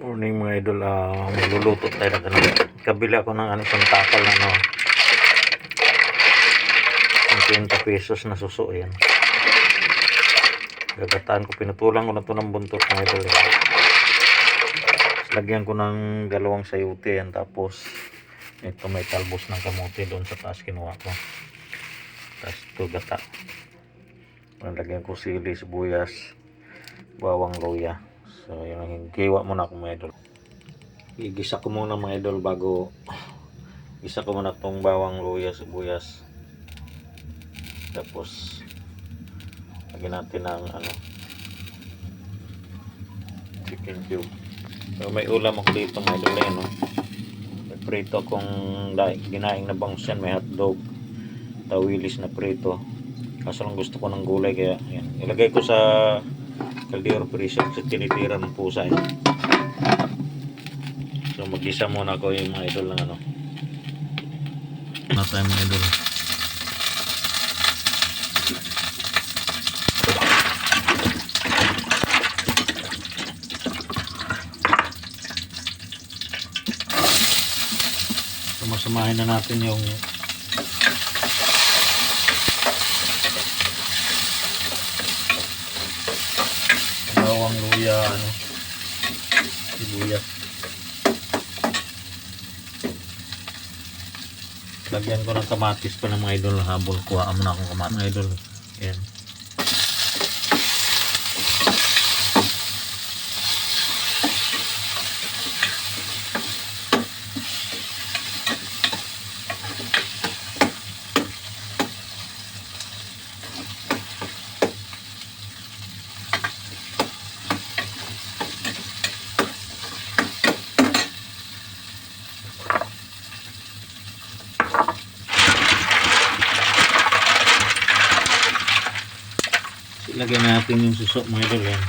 Morning mga idol, magluluto tayo ng ano. Kabila ko ng ano, isang takal na ano, 50 pesos na suso yan. Gagataan ko, pinutulan ko na to ng buntot mga idol. Lagyan ko ng dalawang sayuti yan, tapos ito may talbos ng kamote doon sa taas kinuha ko. Tapos ito gata. Lagyan ko sili, sibuyas, bawang luya. So yun, hiwa muna ako mga idol. Igisa ko muna mga idol bago isa ko muna tong bawang luya, sibuyas. Tapos lagyan natin ng ano, chicken cube. So may ulam ako dito mga idol no. May prito kong ginaing na bangus yan, may hotdog, tawilis na prito. Kaso lang gusto ko ng gulay kaya yan. Ilagay ko sa kaldero pressure sa tinitira ng pusa yan. So mag-isa muna ako yung mga idol ng ano. Na tayo mga idol. So masamahin na natin yung bawang luya, ano, sibuyas. Lagyan ko ng kamatis pa ng mga idol, habol kuha mo na akong kamatis mga idol. Yan. Lagyan natin yung suso mga idol yan.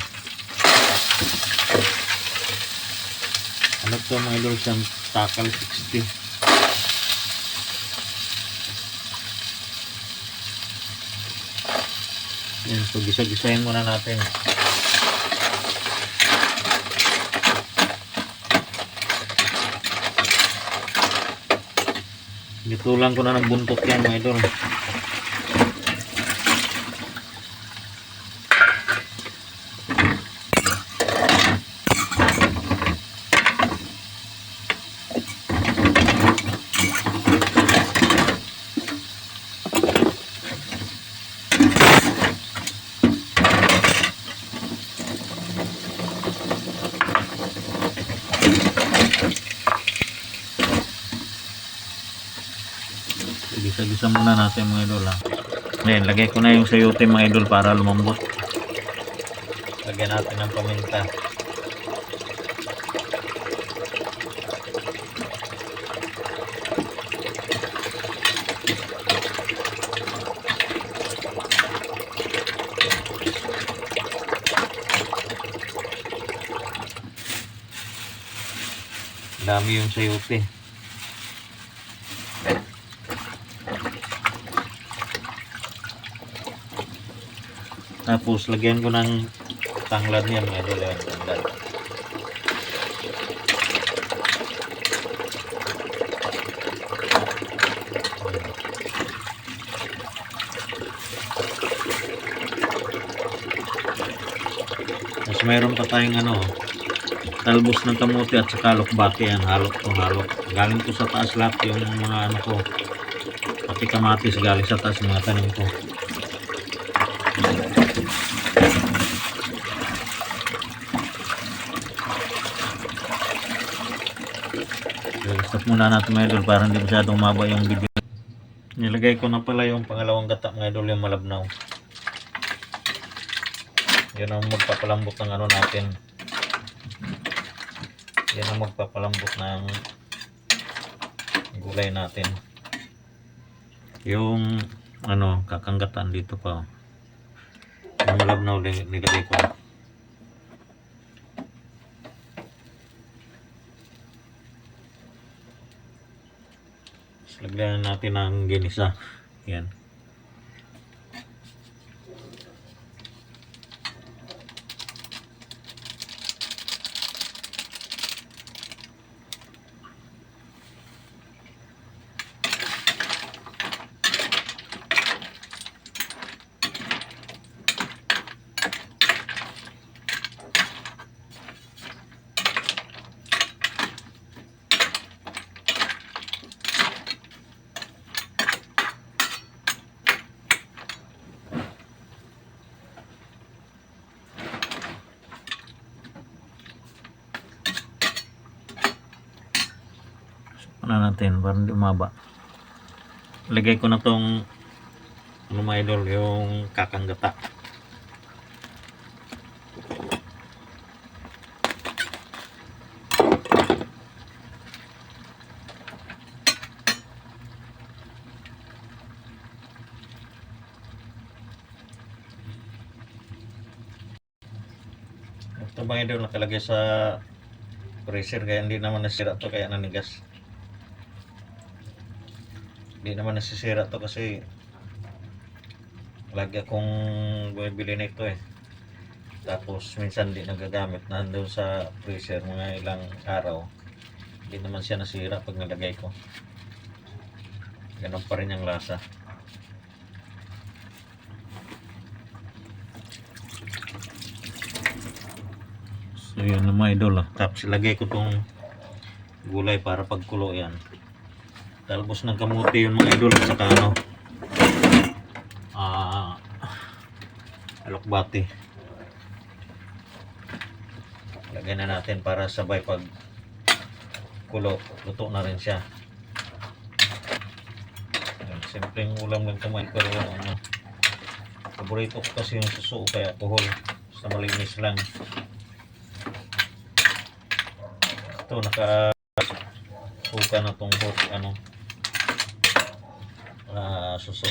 Ano to mga idol, siyang takal 60. Yan, so gisa-gisahin muna natin. Gitulan ko na ng buntot yan mga idol. Gisa-gisa muna natin mga idol ha. Ayan, lagay ko na yung sayote mga idol para lumambot. Lagyan natin ng paminta. Dami yung sayote. Tapos lagyan ko ng tanglad niya mga idol, tanglad. Tapos mayroon pa tayong ano, talbos ng kamote at saka lokbate yan, halok to halok. Galing ko sa taas lahat yung mga ano ko, pati kamatis galing sa taas mga tanim ko. Stop muna natin mga idol para hindi masyadong maba yung video. Nilagay ko na pala yung pangalawang gata mga idol, yung malabnaw. Yan ang magpapalambot ng ano natin. Yan ang magpapalambot ng gulay natin. Yung ano, kakanggataan dito pa. Yung malabnaw nilagay ko. Lagyan natin ng ginisa. Yan. na natin para hindi umaba. Lagay ko na tong ano mga idol, yung kakang gata. Ito mga idol nakalagay sa freezer kaya hindi naman nasira to, kaya nanigas. Hindi naman nasisira to kasi lagi akong bumibili nito eh. Tapos minsan hindi nagagamit, nandun sa freezer mga ilang araw. Hindi naman siya nasira pag nalagay ko. Ganun pa rin yung lasa. So yun na mga idol. Tapos ilagay ko tong gulay para pagkulo yan. Talbos ng kamuti yun mga idol, at saka ano, alokbati. Lagyan na natin para sabay pag kulo, luto na rin siya. Simpleng ulam lang kumain, pero ano, paborito ko kasi yung suso kaya alcohol, sa malinis lang. Ito naka-suka na tong ano, suso.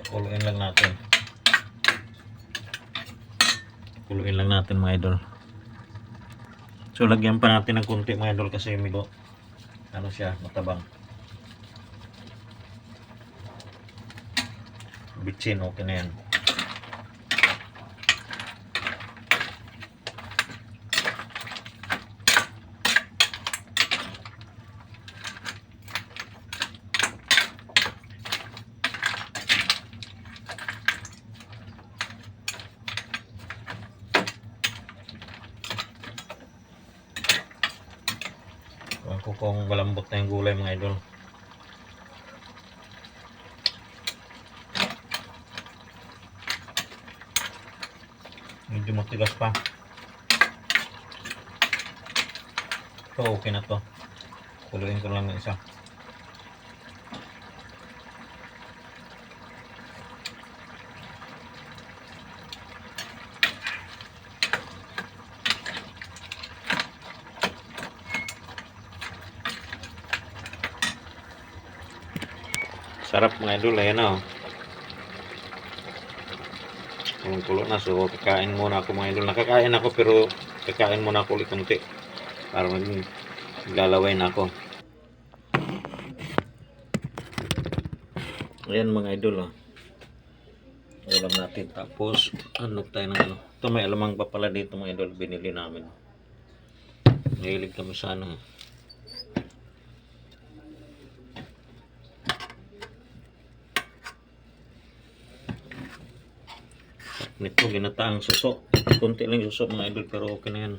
Kuluin lang natin. Kuluin lang natin mga idol. So lagyan pa natin ng konti mga idol kasi medyo ano siya, matabang. Bitsin, okay na yan. Ewan ko kung malambot na yung gulay mga idol. Medyo matigas pa. Ito okay na to. Kuluin ko lang ng isa. Sarap mga idol, ayan na oh. Kulong-kulo na, so kakain muna ako mga idol. Nakakain ako pero kakain muna ako ulit konti para maglalaway na ako. Ayan mga idol oh. Ulam natin, tapos ano tayo ng ano. Ito may alamang pa pala dito mga idol, binili namin. Nahilig kami sa ano. Nito ginataang suso. Kunti lang suso mga idol pero okay na yan.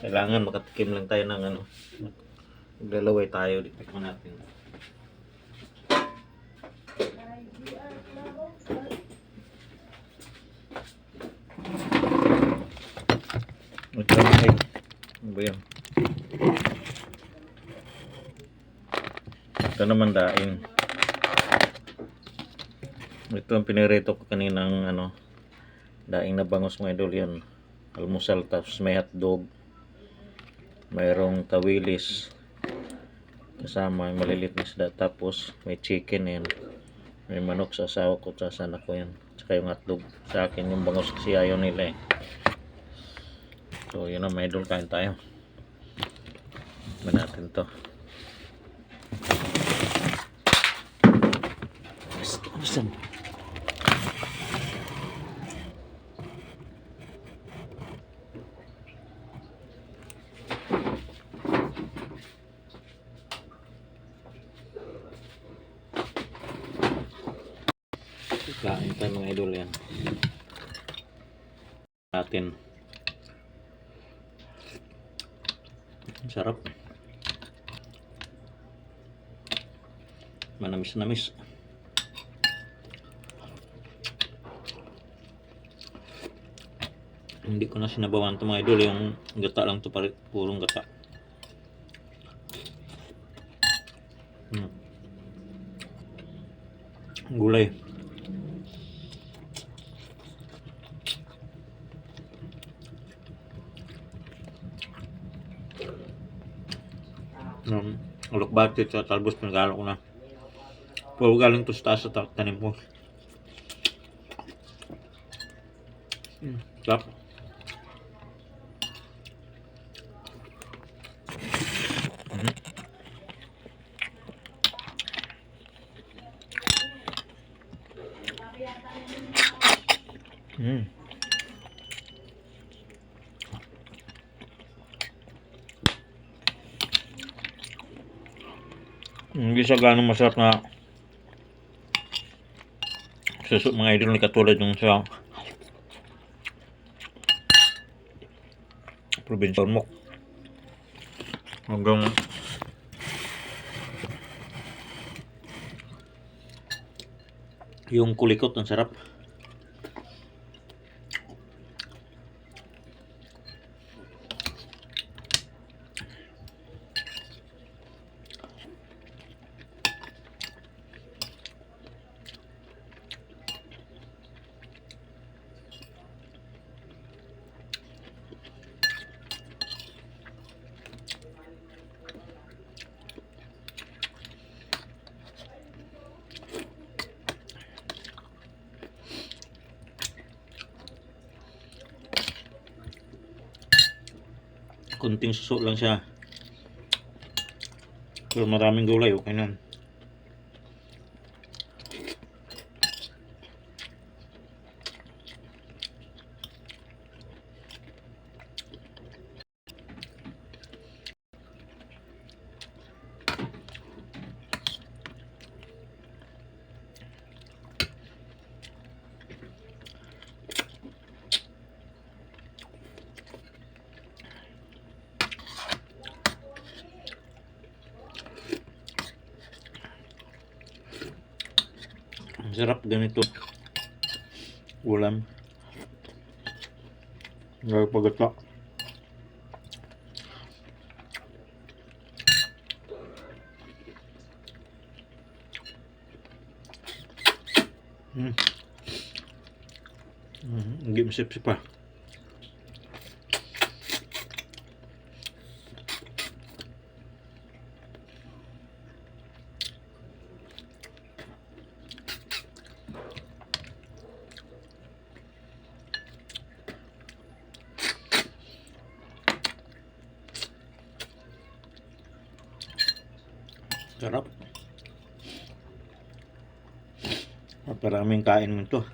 Kailangan makatikim lang tayo ng ano. Maglalaway tayo, tikman natin. Maglalaway. Ano ba yan? Ito naman daing. Ito ang pinirito ko kaninang ano, daing na bangus mga idol yan. Almusal, tapos may hotdog, mayroong tawilis kasama, yung malilit na isda, tapos may chicken yan, may manok sa asawa ko, sa anak ko yan, tsaka yung hotdog. Sa akin yung bangus kasi ayaw nila eh. So yun na mga idol, kain tayo. Tignan natin to. Listen. Kain tayo mga idol yan. Natin. Sarap. Manamis-namis. Hindi ko na sinabawan ito mga idol. Yung gata lang ito, purong gata. Gulay. Alokbati sa talbos pinagalo ko na. Puro galing to sa taas sa tanim ko. Sarap. Hindi siya ganong masarap na suso mga idol ni katulad yung sa probinsya mo. Hanggang yung kulikot ang sarap. Kunting suso lang siya. Pero maraming gulay, okay na. Sarap ganito ulam. Gaya pagkata. Hindi masip-sip pa. Sarap. Maraming kain mo ito.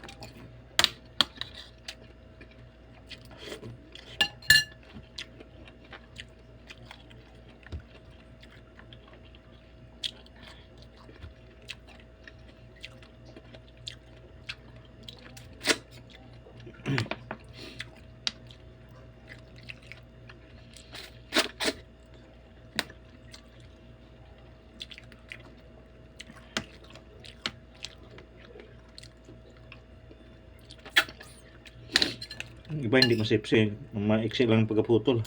Iba hindi masipsi, maiksi lang pagkaputol.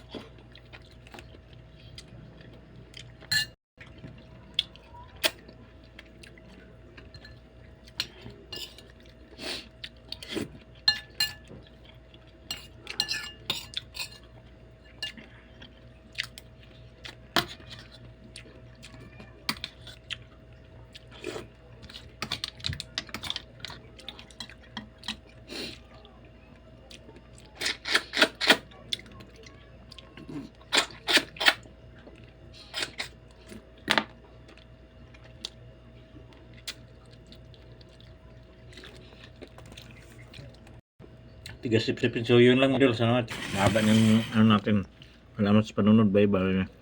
Tiga sip-sip. So yun lang mga idol. Salamat. Mahaba yung ano natin. Salamat sa panunod. Bye bye.